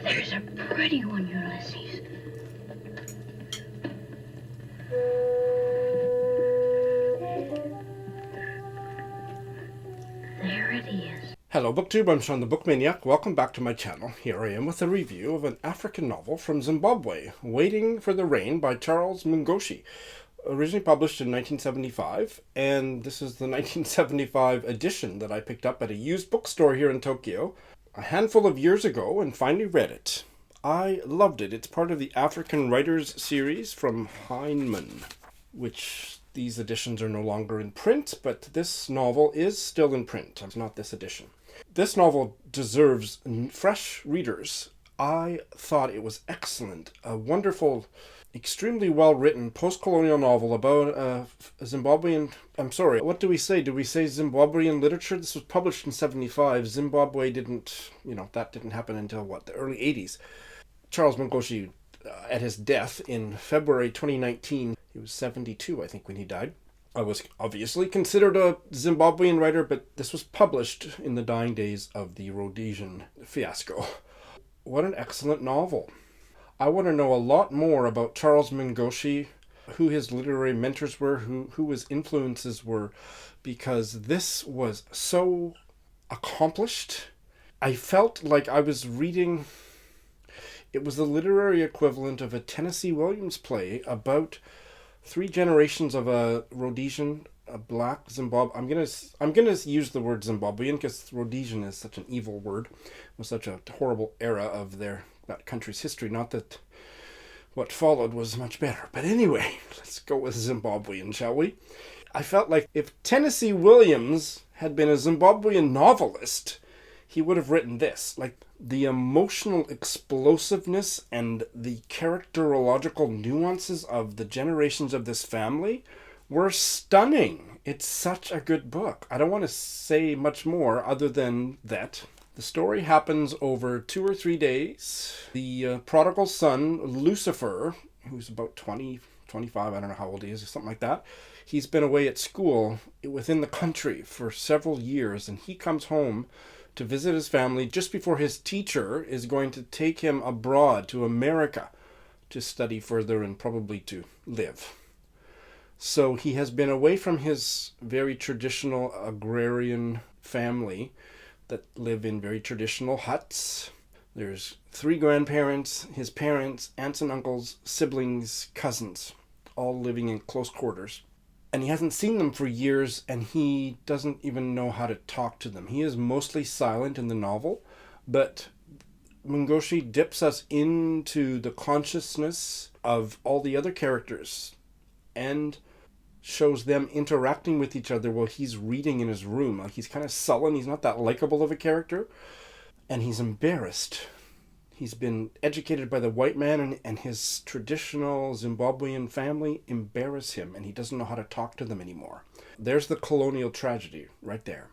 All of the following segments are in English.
There's a pretty one, Ulysses. There it is. Hello BookTube, I'm Shawn the Book Maniac. Welcome back to my channel. Here I am with a review of an African novel from Zimbabwe, Waiting for the Rain by Charles Mungoshi. Originally published in 1975, and this is the 1975 edition that I picked up at a used bookstore here in Tokyo a handful of years ago and finally read it. I loved it. It's part of the African Writers series from Heinemann, which these editions are no longer in print, but this novel is still in print. It's not this edition. This novel deserves fresh readers. I thought it was excellent. A wonderful, extremely well-written post-colonial novel about a Zimbabwean... I'm sorry, what do we say? Do we say Zimbabwean literature? This was published in 75. Zimbabwe didn't, that didn't happen until, the early 80s. Charles Mungoshi, at his death in February 2019, he was 72, I think, when he died. I was obviously considered a Zimbabwean writer, but this was published in the dying days of the Rhodesian fiasco. What an excellent novel. I want to know a lot more about Charles Mungoshi, who his literary mentors were, who his influences were, because this was so accomplished. I felt like I was reading... It was the literary equivalent of a Tennessee Williams play about 3 generations of a Rhodesian, a black Zimbabwe. I'm gonna use the word Zimbabwean because Rhodesian is such an evil word. It was such a horrible era of that country's history. Not that what followed was much better, but anyway, let's go with Zimbabwean, shall we? I felt like if Tennessee Williams had been a Zimbabwean novelist, he would have written this. Like, the emotional explosiveness and the characterological nuances of the generations of this family were stunning. It's such a good book. I don't want to say much more other than that. The story happens over 2 or 3 days. The prodigal son, Lucifer, who's about 20, 25, I don't know how old he is, or something like that. He's been away at school within the country for several years, and he comes home to visit his family just before his teacher is going to take him abroad to America to study further and probably to live. So he has been away from his very traditional agrarian family that live in very traditional huts. There's 3 grandparents, his parents, aunts and uncles, siblings, cousins, all living in close quarters. And he hasn't seen them for years, and he doesn't even know how to talk to them. He is mostly silent in the novel, but Mungoshi dips us into the consciousness of all the other characters and shows them interacting with each other while he's reading in his room. Like, he's kind of sullen. He's not that likable of a character, and he's embarrassed. He's been educated by the white man, and his traditional Zimbabwean family embarrass him, and he doesn't know how to talk to them anymore. There's the colonial tragedy right there.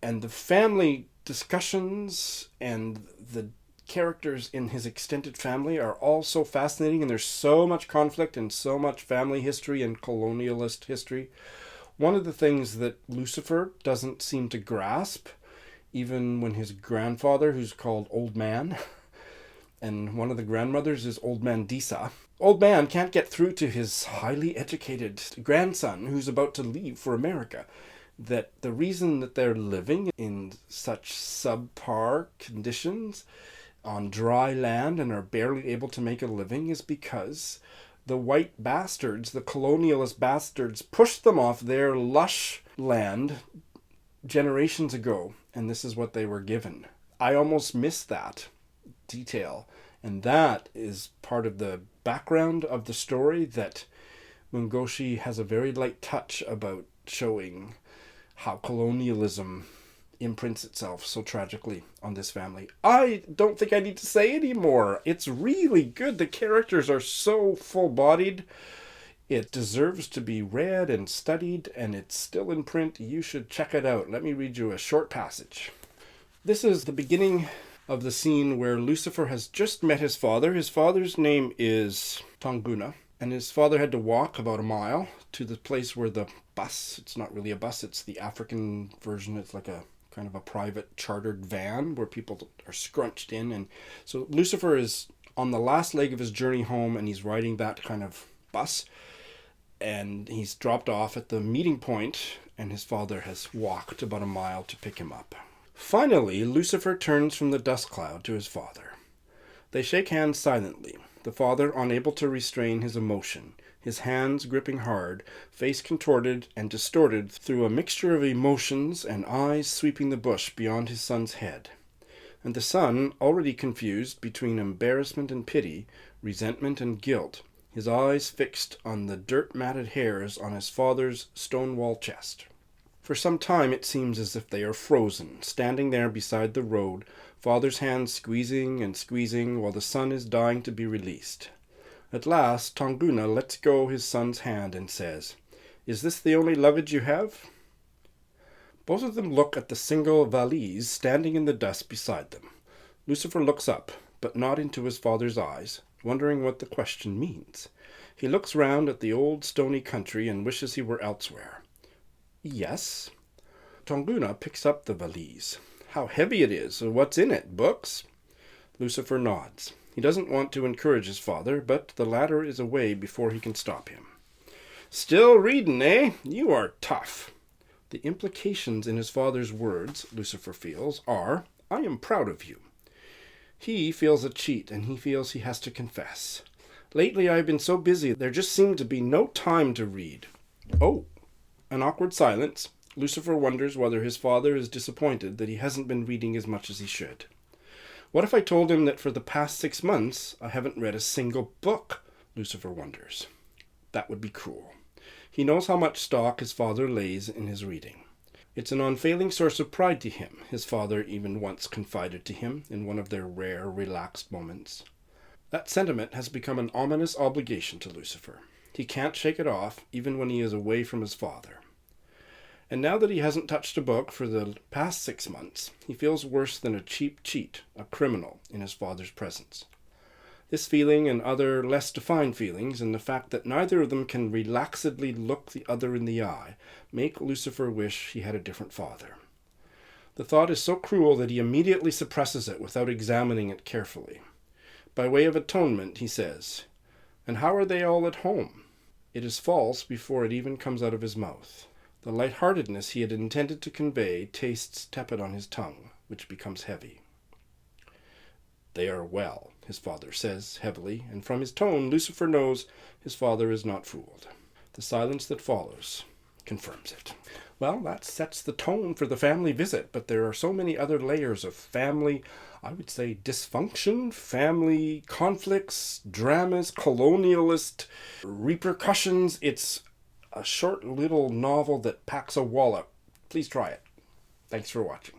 And the family discussions and the characters in his extended family are all so fascinating, and there's so much conflict and so much family history and colonialist history. One of the things that Lucifer doesn't seem to grasp, even when his grandfather, who's called Old Man, and one of the grandmothers is Old Man Disa. Old Man can't get through to his highly educated grandson who's about to leave for America that the reason that they're living in such subpar conditions on dry land and are barely able to make a living is because the white bastards, the colonialist bastards, pushed them off their lush land generations ago, and this is what they were given. I almost missed that detail, and that is part of the background of the story that Mungoshi has a very light touch about showing how colonialism imprints itself so tragically on this family. I don't think I need to say any more. It's really good. The characters are so full-bodied. It deserves to be read and studied, and it's still in print. You should check it out. Let me read you a short passage. This is the beginning of the scene where Lucifer has just met his father. His father's name is Tanguna, and his father had to walk about a mile to the place where the bus, it's not really a bus, it's the African version, it's like a kind of a private chartered van where people are scrunched in. And so Lucifer is on the last leg of his journey home, and he's riding that kind of bus. And he's dropped off at the meeting point, and his father has walked about a mile to pick him up. Finally, Lucifer turns from the dust cloud to his father. They shake hands silently, the father unable to restrain his emotion, his hands gripping hard, face contorted and distorted through a mixture of emotions and eyes sweeping the bush beyond his son's head. And the son, already confused between embarrassment and pity, resentment and guilt, his eyes fixed on the dirt-matted hairs on his father's stone-wall chest. For some time it seems as if they are frozen, standing there beside the road, father's hand squeezing and squeezing while the son is dying to be released. At last, Tanguna lets go his son's hand and says, "Is this the only luggage you have?" Both of them look at the single valise standing in the dust beside them. Lucifer looks up, but not into his father's eyes, wondering what the question means. He looks round at the old stony country and wishes he were elsewhere. "Yes?" Tanguna picks up the valise. "How heavy it is! What's in it? Books?" Lucifer nods. He doesn't want to encourage his father, but the latter is away before he can stop him. "Still readin', eh? You are tough." The implications in his father's words, Lucifer feels, are, "I am proud of you." He feels a cheat, and he feels he has to confess. "Lately I've been so busy, there just seemed to be no time to read." Oh! An awkward silence. Lucifer wonders whether his father is disappointed that he hasn't been reading as much as he should. What if I told him that for the past 6 months I haven't read a single book? Lucifer wonders. That would be cruel. He knows how much stock his father lays in his reading. It's an unfailing source of pride to him, his father even once confided to him in one of their rare, relaxed moments. That sentiment has become an ominous obligation to Lucifer. He can't shake it off, even when he is away from his father. And now that he hasn't touched a book for the past 6 months, he feels worse than a cheap cheat, a criminal, in his father's presence. This feeling and other less defined feelings, and the fact that neither of them can relaxedly look the other in the eye, make Lucifer wish he had a different father. The thought is so cruel that he immediately suppresses it without examining it carefully. By way of atonement, he says, "And how are they all at home?" It is false before it even comes out of his mouth. The lightheartedness he had intended to convey tastes tepid on his tongue, which becomes heavy. "They are well," his father says heavily, and from his tone Lucifer knows his father is not fooled. The silence that follows confirms it. Well, that sets the tone for the family visit, but there are so many other layers of family, I would say, dysfunction, family conflicts, dramas, colonialist repercussions. It's a short little novel that packs a wallop. Please try it. Thanks for watching.